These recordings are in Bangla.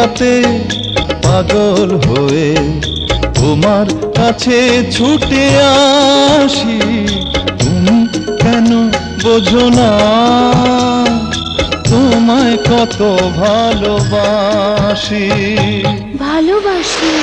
রাতে পাগল হয়ে তোমার কাছে ছুটে আসি, তুমি কেন বোঝো না তোমায় কত ভালোবাসি। ভালোবাসি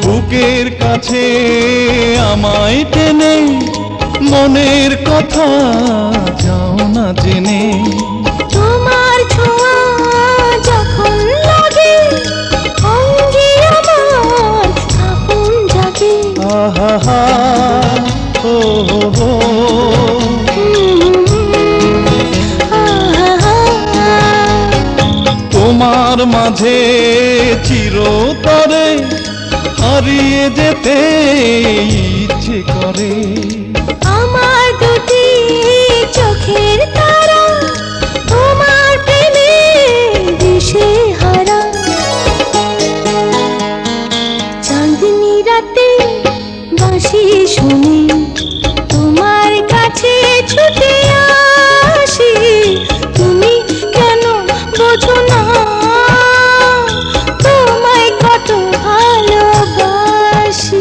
বুকের কাছে আমায় টেনে মনের কথা যাও না জেনে। তোমার ছোঁয়া যখন লাগে অঙ্গে আমার আপন জাগে। আহা ও হো হো, তোমার মাঝে চিরতরে হারিয়ে যেতে ইচ্ছে করে। আমার দুটি চোখের তারা তোমার প্রেমে দিশে হারা। চাঁদনি রাতে বাঁশি শুনি তোমার কাছে ছুটে আসি, তুমি কেন বোঝো না তোমায় কত ভালোবাসি।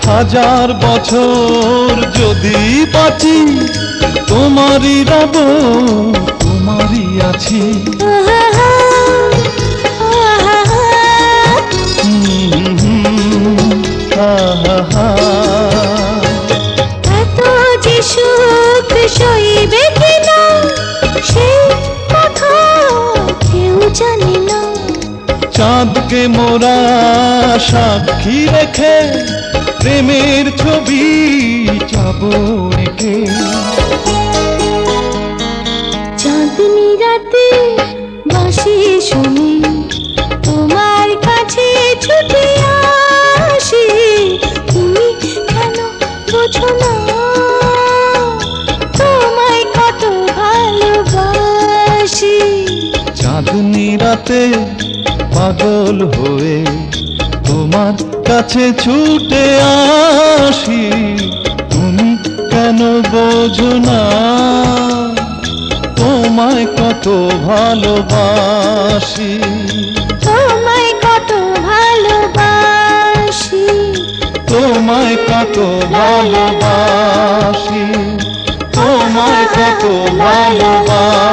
হাজার বছর যদি বাঁচি তোমারই রব, তোমারই আছি। এত যে সুখ সইবে কিনা সেই কথা কেউ জানে না। চাঁদকে মোরা সাক্ষী রেখে প্রেমের ছবি যাবো এঁকে। চাঁদনি রাতে বাঁশি শুনি তোমার কাছে ছুটে আসি, তুমি কেন বোঝো না তোমায় কত ভালোবাসি। চাঁদনি রাতে পাগল হয়ে তোমার কাছে ছুটে আসি, তুমি কেন বোঝো না তোমায় কত ভালোবাসি। তোমায় কত ভালোবাসি, তোমায় কত ভালোবাসি, তোমায় কত ভালোবাসি।